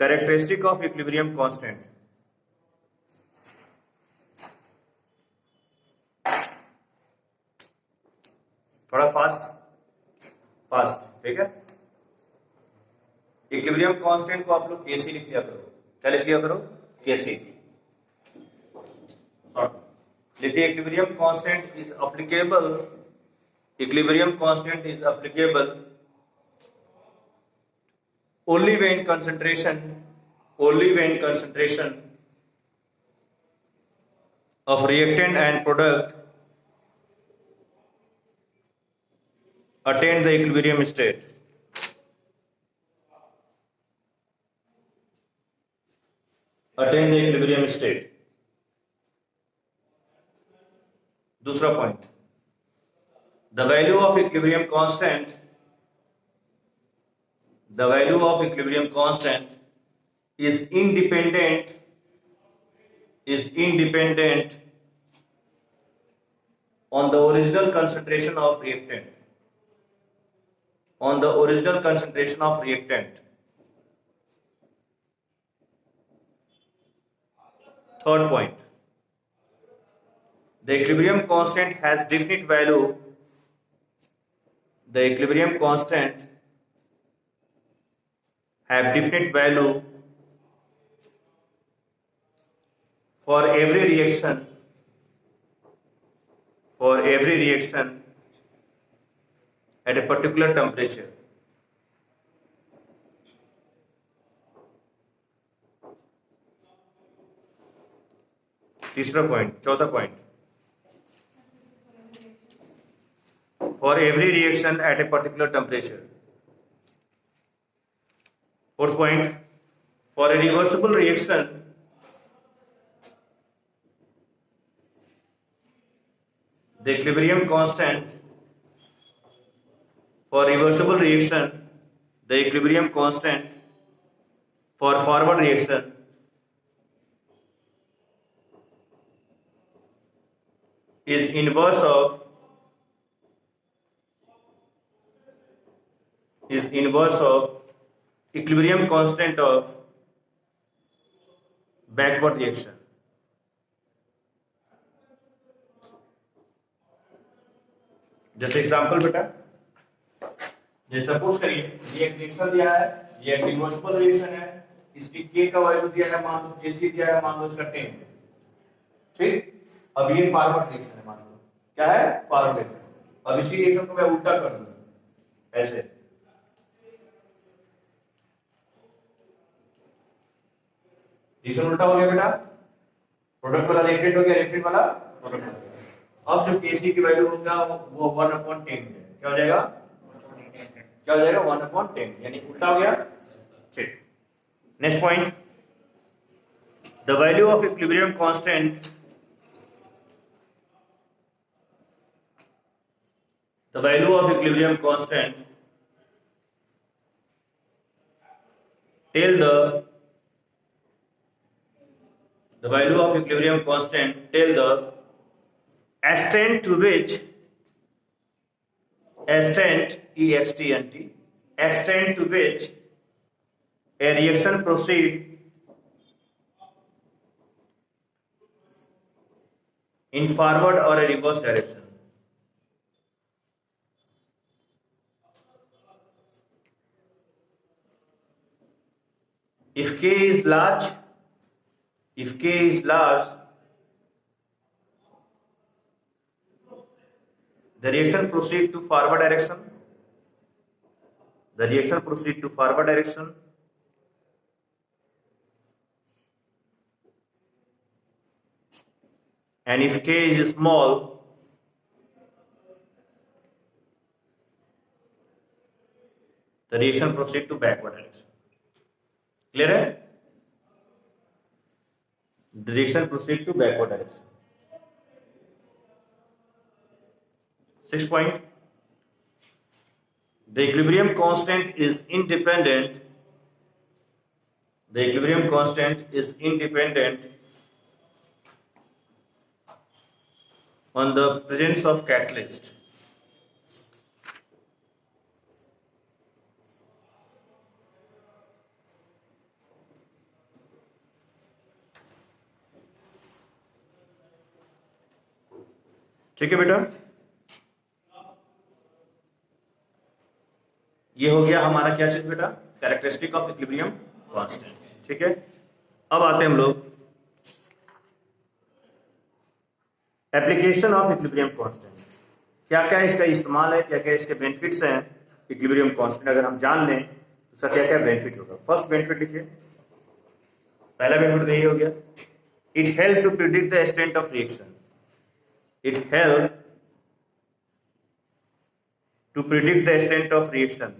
Characteristic of equilibrium constant. थोड़ा fast, ठीक है। इक्विलिब्रियम कांस्टेंट को आप लोग केसी लिख लिया करो। क्या लिख लिया करो? केसी। लिखिए equilibrium constant is applicable, equilibrium constant is applicable only when concentration of reactant and product attain the equilibrium state. दूसरा point, the value of equilibrium constant is independent on the original concentration of reactant. Third point, the equilibrium constant has definite value. The equilibrium constant have definite value for every reaction at a particular temperature. तीसरा point, चौथा point, for every reaction at a particular temperature. Fourth point, for a reversible reaction, the equilibrium constant for forward reaction is inverse of equilibrium constant of backward reaction. जैसे example बेटा, ये suppose करिए ये एक reaction दिया है, ये एक रिवर्सिबल रिएक्शन है, इसकी K का वैल्यू दिया है, मान लो Kc दिया है, मान लो इसका 10, ठीक। अब ये फॉरवर्ड रिएक्शन है, मान लो क्या है? Forward reaction. अब इसी रिएक्शन को मैं उल्टा कर दूं ऐसे, रिएक्शन उल्टा हो गया बेटा, प्रोडक्ट वाला रिएक्टेंट हो गया, रिएक्टेंट वाला प्रोडक्ट हो गया। अब जो Kc की वैल्यू होगा वो 1/10 है। क्या हो जाएगा? 1/10, यानी उल्टा हो गया, ठीक। Next point, the value of equilibrium constant tell the value of equilibrium constant tell the extent to which a reaction proceed in forward or a reverse direction. If K is large, the reaction proceed to forward direction. And if K is small, the reaction proceed to backward direction. Clear है? The reaction proceed to backward direction. Sixth point, the equilibrium constant is independent on the presence of catalyst. ठीक है बेटा, ये हो गया हमारा क्या चीज बेटा, कैरेक्टरिस्टिक ऑफ इक्विलिब्रियम कांस्टेंट। ठीक है, अब आते हैं हम लोग एप्लीकेशन ऑफ इक्विलिब्रियम कांस्टेंट। क्या क्या इसका इस्तेमाल है, क्या क्या इसके बेनिफिट्स हैं इक्विलिब्रियम कांस्टेंट अगर हम जान लें तो उसका क्या क्या बेनिफिट होगा। फर्स्ट बेनिफिट लिखिए, पहला बेनिफिट यही हो गया, it help to predict the extent of reaction. It help to predict the extent of reaction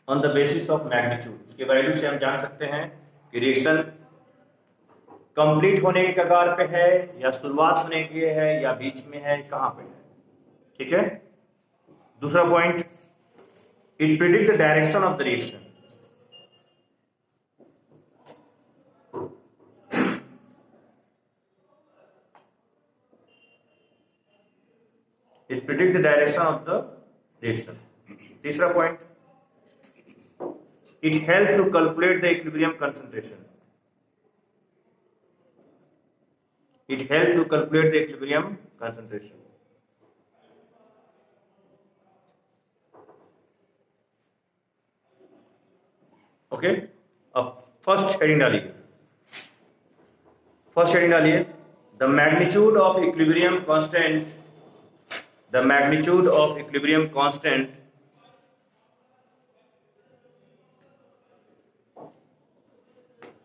on the basis of magnitude. उसके वैल्यू से हम जान सकते हैं कि रिएक्शन कंप्लीट होने के कगार पे है या शुरुआत होने की है या बीच में है, कहां पे है। ठीक है, दूसरा point, it predict the direction of the reaction. It predict the direction of the reaction. तीसरा point, it help to calculate the equilibrium concentration. It helps to calculate the equilibrium concentration. Okay, अब first heading डालिए, first heading डालिए, the magnitude of equilibrium constant, the magnitude of equilibrium constant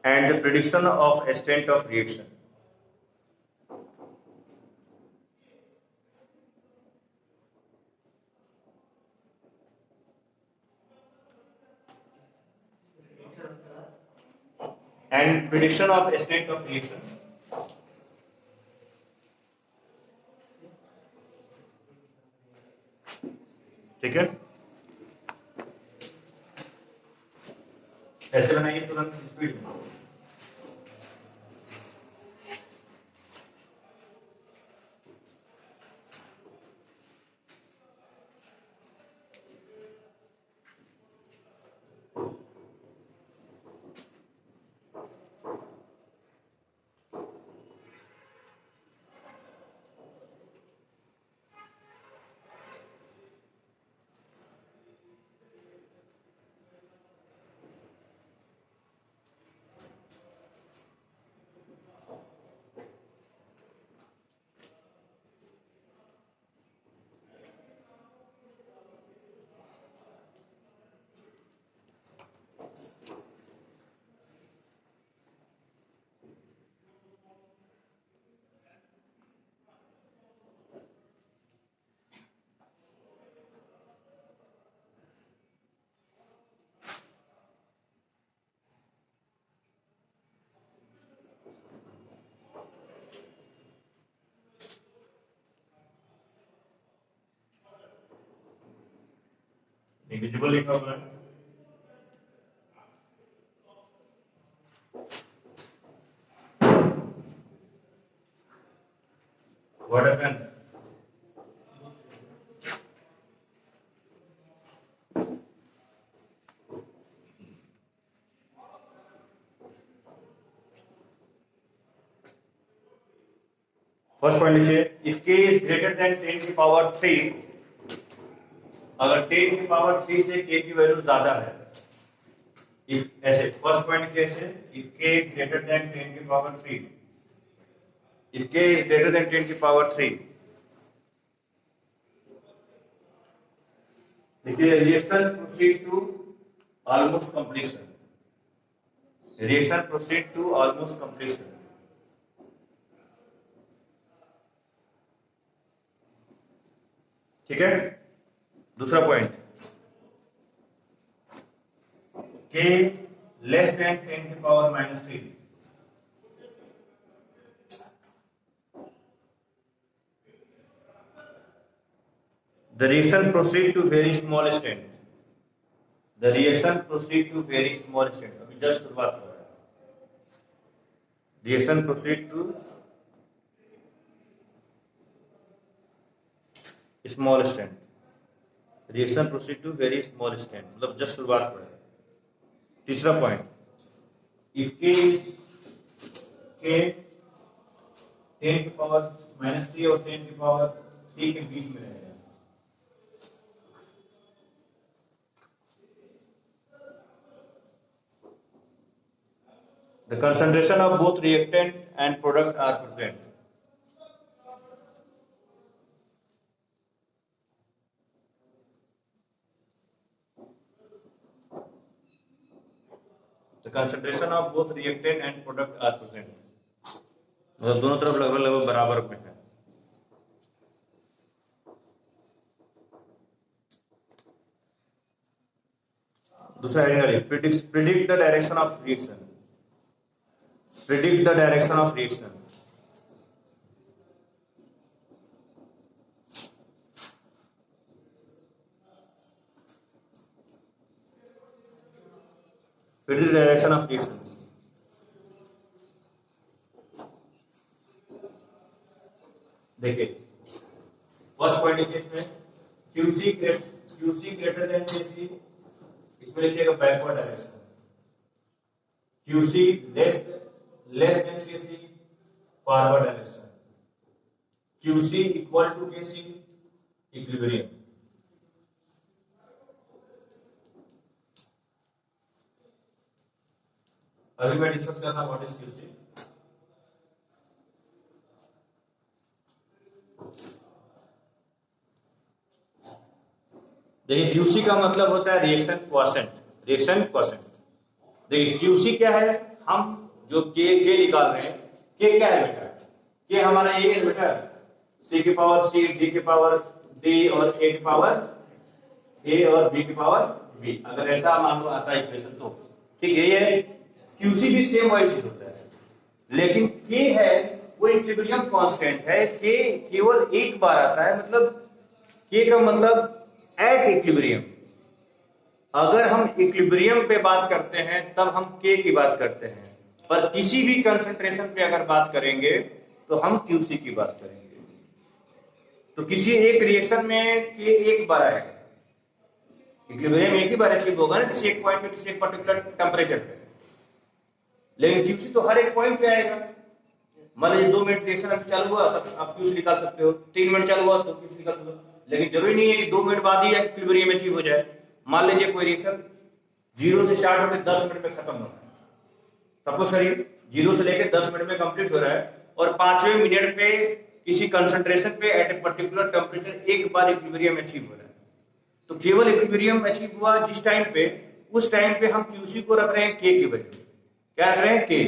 and the prediction of extent of reaction. And prediction of extent of reaction. ठीक है, ऐसे बनाइए तुरंत speed में। Negligible लिखा हुआ है, व्हाट हैपेंड, फर्स्ट पॉइंट लिखिए, if k is greater than 10 की पावर 3, अगर 10 की पावर 3 से k की वैल्यू ज्यादा है, इफ ऐसे फर्स्ट पॉइंट कैसे, इफ k ग्रेटर देन 10 की power 3, if k is greater than 10 की पावर 3, देखिए reaction proceed to almost completion, reaction proceed to almost completion. ठीक है, दूसरा पॉइंट, k लेस देन 10 की power -3, the reaction proceed to very small extent, the reaction proceed to very small extent, अभी just शुरुआत हो रहा है, reaction proceed to small extent, reaction proceed to very small extent, मतलब just शुरुआत हो रहा है। तीसरा पॉइंट, इफ k 10 की पावर -3 और 10 की पावर 3 के बीच में रहेगा। The concentration of both reactant and product are present. The concentration of both reactant and product are present. मतलब दोनों तरफ लगभग लगभग बराबर में है। दूसरा heading predict the direction of reaction. Predict the direction of reaction. Predict the direction of reaction. देखिए फर्स्ट पॉइंट है इसमें QC ग्रेटर देन KC, इसमें लिखिएगा backward direction. QC less than KC forward direction. QC equal to KC equilibrium. अभी मैं discuss कर रहा हूं व्हाट इज QC। देखिए QC का मतलब होता है रिएक्शन क्वोशेंट। देखिए QC क्या है, हम जो के निकाल रहे हैं, के क्या है बेटा, के हमारा ये है बेटा, C की पावर C, D की पावर D और A की पावर A और B की पावर B। अगर ऐसा मान लो आता है इक्वेशन तो ठीक है। ये QC भी सेम वही चीज होता है, लेकिन के है वो इक्विलिब्रियम कांस्टेंट है। के केवल एक बार आता है, मतलब के का मतलब एट इक्विलिब्रियम। अगर हम इक्विलिब्रियम पे बात करते हैं तब हम के की बात करते हैं, पर किसी भी कंसंट्रेशन पे अगर बात करेंगे तो हम QC की बात करेंगे। तो किसी एक रिएक्शन में के एक बार आएगा, इक्विलिब्रियम एक ही बार अचीव होगा ना किसी एक पॉइंट पे, किसी एक पर्टिकुलर टेम्परेचर पे, लेकिन QC तो हर एक पॉइंट पे आएगा। मान लीजिए 2 मिनट रिएक्शन अभी चालू हुआ तब आप QC निकाल सकते हो, 3 मिनट चालू हुआ तो QC निकाल सकते हो, लेकिन जरूरी नहीं है कि 2 मिनट बाद ही इक्विलिब्रियम अचीव हो जाए। मान लीजिए कोई रिएक्शन 0 से स्टार्ट होकर 10 मिनट में खत्म हो रहा है, सपोज करिए 0 से लेकर 10 मिनट में कंप्लीट हो रहा है, और 5वें मिनट पे किसी कंसंट्रेशन पे एट ए पर्टिकुलर टेम्परेचर एक बार इक्विलिब्रियम अचीव हो रहा है। तो केवल इक्विलिब्रियम अचीव हुआ जिस टाइम पे, उस टाइम पे हम QC को रख रहे हैं के की वजह से। क्या रख रहे हैं, के।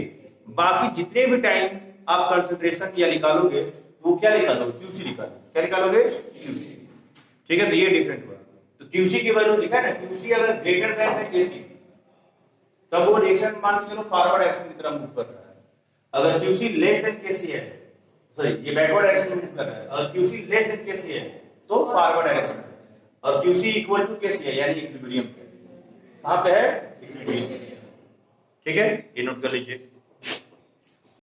बाकी जितने भी टाइम आप कंसंट्रेशन या निकालोगे वो क्या निकालोगे, QC निकालोगे। क्या निकालोगे, QC। ठीक है, तो ये डिफरेंट हुआ। तो QC की वैल्यू लिखा है ना, QC अगर ग्रेटर देन है KC तब वो रिएक्शन मान के चलो फॉरवर्ड एक्शन की तरफ मूव कर रहा है। अगर QC लेस देन KC है, सॉरी ये बैकवर्ड डायरेक्शन में मूव कर रहा है, और QC लेस देन KC है तो फॉरवर्ड डायरेक्शन, और QC इक्वल टू KC है यानी इक्विलिब्रियम पे। कहां पे है, इक्विलिब्रियम। ठीक है, ये नोट कर लीजिए।